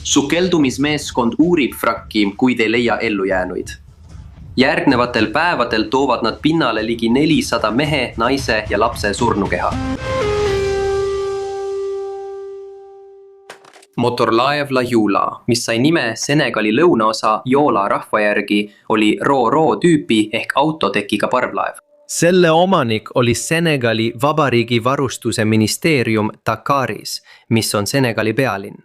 Sukeldumismeeskond uurib vrakki, kuid ei leia ellujäänuid. Järgnevatel päevadel toovad nad pinnale ligi 400 mehe, naise ja lapse surnukeha. Motorlaev La Jula, mis sai nime Senegali lõunaosa Joola rahva järgi, oli Ro-Ro tüüpi ehk autotekiga parvlaev. Selle omanik oli Senegali Vabariigi varustuse ministeerium Dakaris, mis on Senegali pealinn.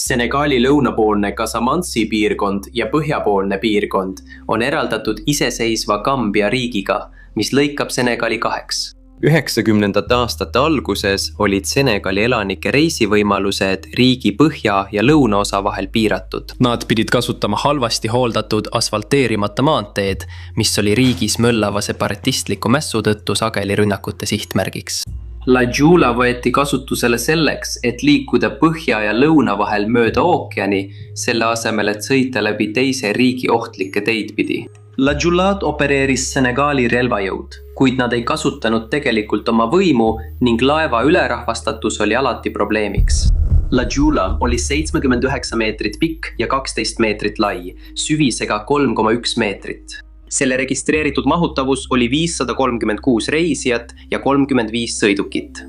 Senegali lõunapoolne Casamansi piirkond ja põhjapoolne piirkond on eraldatud iseseisva Gambia riigiga, mis lõikab Senegali kaheks. 90. aastate alguses olid Senegali elanike reisivõimalused riigi põhja ja lõunaosa vahel piiratud. Nad pidid kasutama halvasti hooldatud asfalteerimata maanteed, mis oli riigis möllava separatistliku mässu tõttu sageli rünnakute sihtmärgiks. La Jula võeti kasutusele selleks, et liikuda põhja ja lõuna vahel mööda ookeani, selle asemel, et sõita läbi teise riigi ohtlikke teid pidi. La Julat opereeris Senegali relvajõud, kuid nad ei kasutanud tegelikult oma võimu ning laeva ülerahvastatus oli alati probleemiks. La Jula oli 79 meetrit pikk ja 12 meetrit lai, süvisega 3,1 meetrit. Selle registreeritud mahutavus oli 536 reisijat ja 35 sõidukit.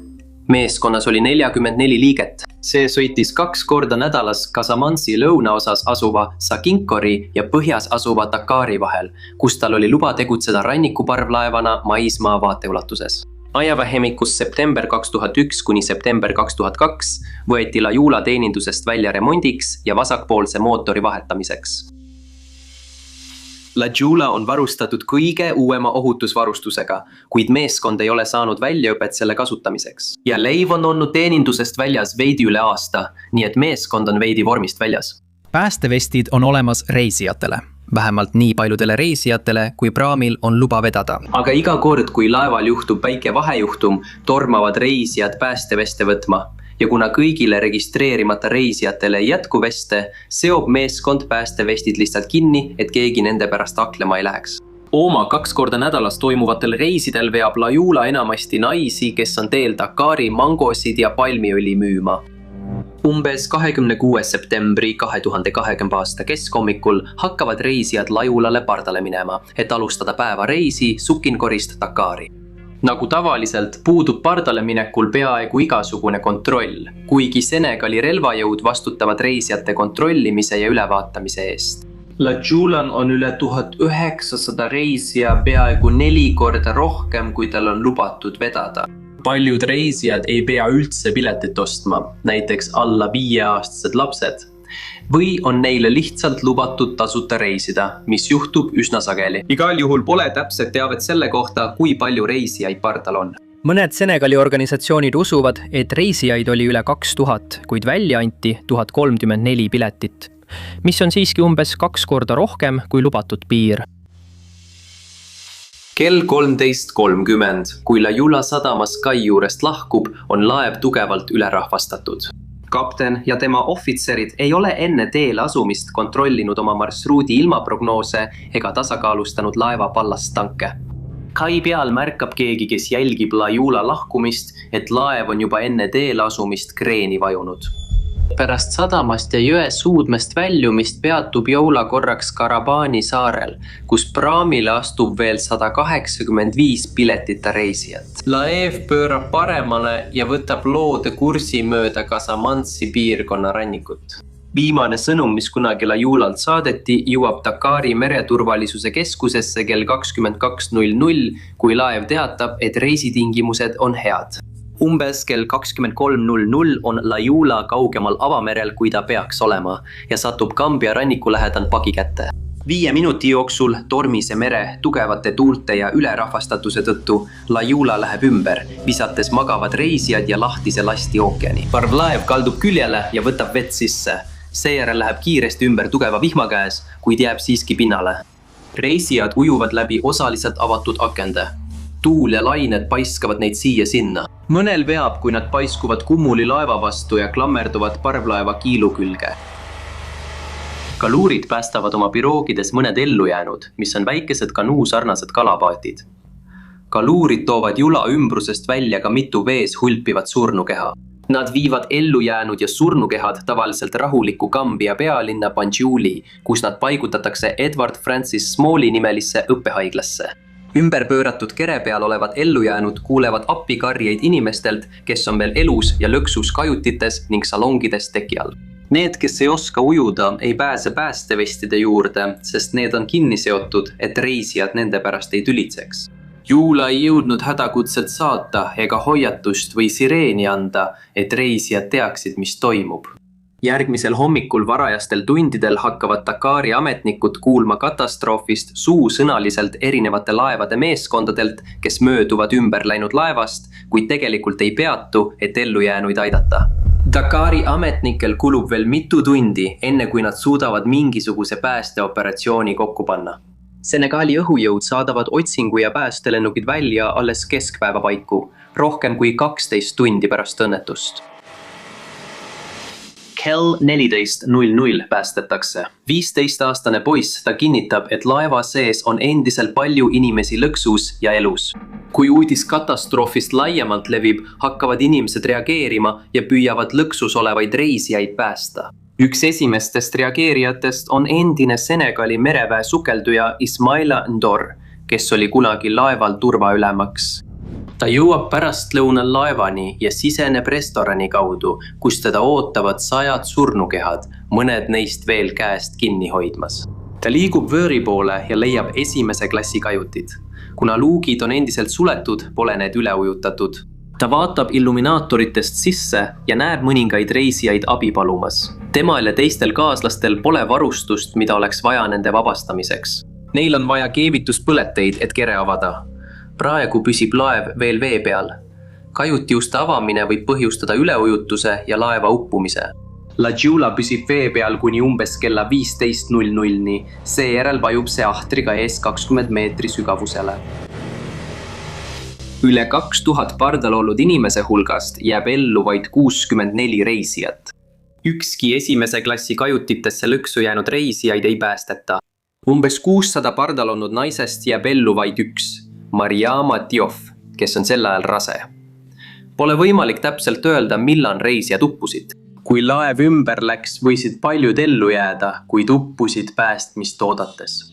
Meeskonnas oli 44 liiget. See sõitis 2 korda nädalas Casamansi lõunaosas asuva Sakinkori ja põhjas asuva Dakari vahel, kus tal oli luba tegutseda rannikuparvlaevana maismaa vaateulatuses. Ajavahemikus september 2001 kuni september 2002 võeti La Jula teenindusest välja remondiks ja vasakpoolse mootori vahetamiseks. La Jula on varustatud kõige uuema ohutusvarustusega, kuid meeskond ei ole saanud väljaõpet selle kasutamiseks. Ja leiv on olnud teenindusest väljas veidi üle aasta, nii et meeskond on veidi vormist väljas. Päästevestid on olemas reisijatele. Vähemalt nii paljudele reisijatele, kui praamil on luba vedada. Aga iga kord, kui laeval juhtub väike vahejuhtum, tormavad reisijad päästeveste võtma. Ja kuna kõigile registreerimata reisijatele ei jätku veste, seob meeskond päästevestid lihtsalt kinni, et keegi nende pärast aklema ei läheks. Oma 2 korda nädalas toimuvatel reisidel veab La Jula enamasti naisi, kes on teel Dakari mangosid ja palmiõli müüma. Umbes 26. septembri 2020 aasta keskhommikul hakkavad reisijad La Julale pardale minema, et alustada päeva reisi Sukinkorist Dakari. Nagu tavaliselt puudub pardale minekul peaaegu igasugune kontroll, kuigi Senegali relvajõud vastutavad reisijate kontrollimise ja ülevaatamise eest. La Julan on üle 1900 reisija peaaegu 4 korda rohkem, kui tal on lubatud vedada. Paljud reisijad ei pea üldse piletit ostma, näiteks alla 5-aastased lapsed. Või on neile lihtsalt lubatud tasuta reisida, mis juhtub üsna sageli. Igal juhul pole täpset teavet selle kohta, kui palju reisijaid pardal on. Mõned Senegali organisatsioonid usuvad, et reisijaid oli üle 2000, kuid välja anti 1034 piletit, mis on siiski umbes 2 korda rohkem kui lubatud piir. Kell 13.30, kui La Jula sadamas kai juurest lahkub, on laev tugevalt ülerahvastatud. Kapten ja tema ohvitserid ei ole enne teele asumist kontrollinud oma marsruudi ilmaprognoose ega tasakaalustanud laeva ballastanke. Kai peal märkab keegi, kes jälgib La Jula lahkumist, et laev on juba enne teele asumist kreeni vajunud. Pärast sadamast ja jõe suudmest väljumist peatub Joula korraks Karabani saarel, kus praamile astub veel 185 piletita reisijat. Laev pöörab paremale ja võtab loode kursi mööda Casamansi piirkonna rannikut. Viimane sõnum, mis kunagi La Julalt saadeti, jõuab Dakari mereturvalisuse keskusesse kell 22.00, kui laev teatab, et reisitingimused on head. Umbes kell 23.00 on La Jula kaugemal avamerel, kui ta peaks olema, ja satub Gambia ranniku lähedal pagi kätte. 5 minuti jooksul tormise mere, tugevate tuulte ja ülerahvastatuse tõttu La Jula läheb ümber, visates magavad reisijad ja lahtise lasti ookeani. Parvlaev kaldub küljele ja võtab vett sisse. Seejärel läheb kiiresti ümber tugeva vihma käes, kuid jääb siiski pinnale. Reisijad ujuvad läbi osaliselt avatud akende. Tuul ja lained paiskavad neid siia-sinna. Mõnel veab, kui nad paiskuvad kummuli laeva vastu ja klammerduvad parvlaeva kiilu külge. Kaluurid päästavad oma piroogides mõned ellujäänud, mis on väikesed kanuu sarnased kalapaatid. Kaluurid toovad Jula ümbrusest välja ka mitu vees hulpivat surnukeha. Nad viivad ellujäänud ja surnukehad tavaliselt rahuliku Gambia pealinna Banjuli, kus nad paigutatakse Edward Francis Smalli nimelisse õppehaiglasse. Ümberpööratud kere peal olevad ellujäänud kuulevad appikarjeid inimestelt, kes on veel elus ja lõksus kajutites ning salongides teki all. Need, kes ei oska ujuda, ei pääse päästevestide juurde, sest need on kinni seotud, et reisijad nende pärast ei tülitseks. Juula ei jõudnud hädakutset saata ega hoiatust või sireeni anda, et reisijad teaksid, mis toimub. Järgmisel hommikul varajastel tundidel hakkavad Dakari ametnikud kuulma katastroofist suusõnaliselt erinevate laevade meeskondadelt, kes mööduvad ümber läinud laevast, kuid tegelikult ei peatu, et ellujäänuid aidata. Dakari ametnikel kulub veel mitu tundi, enne kui nad suudavad mingisuguse päästeoperatsiooni kokku panna. Senegali õhujõud saadavad otsingu- ja päästelennukid välja alles keskpäeva paiku, rohkem kui 12 tundi pärast õnnetust. Kell 14:00 päästetakse. 15-aastane poiss, ta kinnitab, et laeva sees on endiselt palju inimesi lõksus ja elus. Kui uudis katastroofist laiemalt levib, hakkavad inimesed reageerima ja püüavad lõksus olevaid reisijaid päästa. Üks esimestest reageerijatest on endine Senegali mereväe sukelduja Ismaila Ndor, kes oli kunagi laeval turvaülemaks. Ta jõuab pärastlõunal laevani ja siseneb restorani kaudu, kus teda ootavad 100 surnukehad, mõned neist veel käest kinni hoidmas. Ta liigub vööri poole ja leiab esimese klassi kajutid. Kuna luugid on endiselt suletud, pole need üle ujutatud. Ta vaatab illuminaatoritest sisse ja näeb mõningaid reisijaid abi palumas. Temal ja teistel kaaslastel pole varustust, mida oleks vaja nende vabastamiseks. Neil on vaja keevituspõleteid, et kere avada. Praegu püsib laev veel vee peal. Kajutiuste avamine võib põhjustada üleujutuse ja laeva uppumise. La Giula püsib vee peal kuni umbes kella 15:00, seejärel vajub see ahtriga ees 20 meetri sügavusele. Üle 2000 pardal olnud inimese hulgast jääb ellu vaid 64 reisijat. Ükski esimese klassi kajutitesse lõksu jäänud reisijaid ei päästeta. Umbes 600 pardal olnud naisest jääb ellu vaid üks, Mariama Diop, kes on sel ajal rase. Pole võimalik täpselt öelda, millal reisijad uppusid. Kui laev ümber läks, võisid paljud ellu jääda, kuid uppusid päästmist oodates.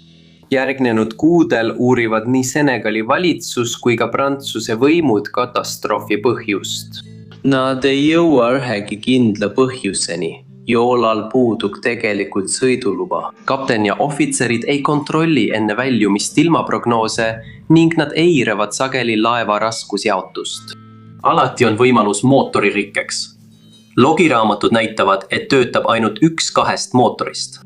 Järgnenud kuudel uurivad nii Senegali valitsus kui ka Prantsuse võimud katastroofi põhjust. Nad ei jõua ühegi kindla põhjuseni. Joolal puudub tegelikult sõiduluba. Kapten ja ohvitserid ei kontrolli enne väljumist ilmaprognoose ning nad eiravad sageli laeva raskusjaotust. Alati on võimalus mootoririkkeks. Logiraamatud näitavad, et töötab ainult 1-2 mootorist.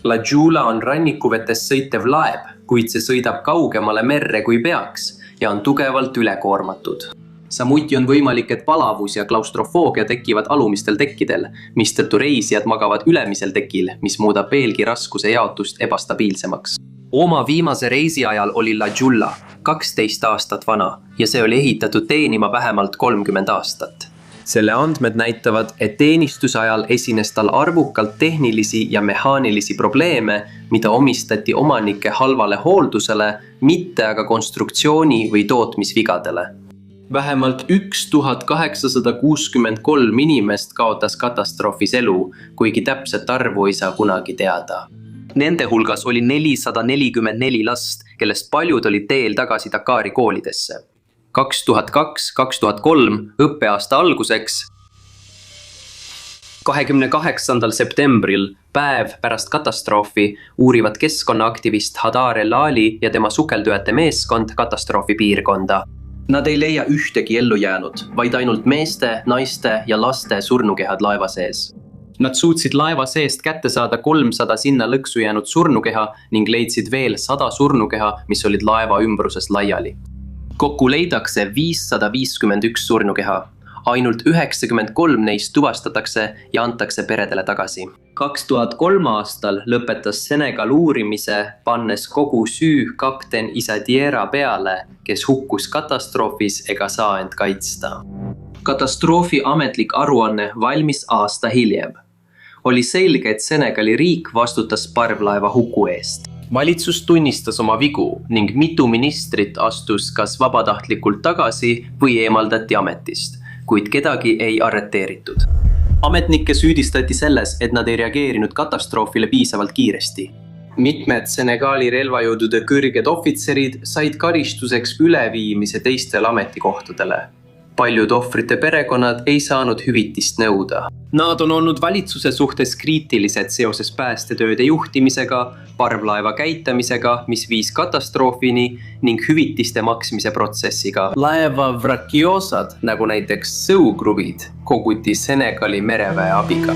La Giula on rannikuvetes sõitev laev, kuid see sõidab kaugemale merre kui peaks ja on tugevalt ülekoormatud. Samuti on võimalik, et palavus ja klaustrofoogia tekivad alumistel tekkidel, mistõttu reisijad magavad ülemisel tekil, mis muudab veelgi raskuse jaotust ebastabiilsemaks. Oma viimase reisi ajal oli La Giula 12 aastat vana ja see oli ehitatud teenima vähemalt 30 aastat. Selle andmed näitavad, et teenistuse ajal esines tal arvukalt tehnilisi ja mehaanilisi probleeme, mida omistati omanike halvale hooldusele, mitte aga konstruktsiooni või tootmisvigadele. Vähemalt 1863 inimest kaotas katastroofis elu, kuigi täpset arvu ei saa kunagi teada. Nende hulgas oli 444 last, kellest paljud olid teel tagasi Dakari koolidesse. 2002-2003 õppeaasta alguseks 28. septembril, päev pärast katastroofi, uurivad keskkonnaaktivist Hadar El Ali ja tema sukeldujate meeskond katastroofi piirkonda. Nad ei leia ühtegi ellu jäänud, vaid ainult meeste, naiste ja laste surnukehad laeva sees. Nad suutsid laeva seest kätte saada 300 sinna lõksu jäänud surnukeha ning leidsid veel 100 surnukeha, mis olid laeva ümbruses laiali. Kokku leidakse 551 surnukeha. Ainult 93 neist tuvastatakse ja antakse peredele tagasi. 2003 aastal lõpetas Senegal uurimise, pannes kogu süü kapten Isadiera peale, kes hukkus katastroofis ega saa end kaitsta. Katastroofi ametlik aruanne valmis aasta hiljem. Oli selge, et Senegali riik vastutas parvlaeva huku eest. Valitsus tunnistas oma vigu ning mitu ministrit astus kas vabatahtlikult tagasi või eemaldati ametist. kuid kedagi ei arreteeritud. Ametnikke süüdistati selles, et nad ei reageerinud katastroofile piisavalt kiiresti. Mitmed Senegali relvajõudude kõrged ohvitserid said karistuseks üleviimise teistele ametikohtadele. Paljud ohvrite perekonnad ei saanud hüvitist nõuda. Nad on olnud valitsuse suhtes kriitilised seoses päästetööde juhtimisega, parvlaeva käitamisega, mis viis katastroofini ning hüvitiste maksmise protsessiga. Laeva vrakiosad, nagu näiteks sõukruvid, koguti Senegali mereväe abiga.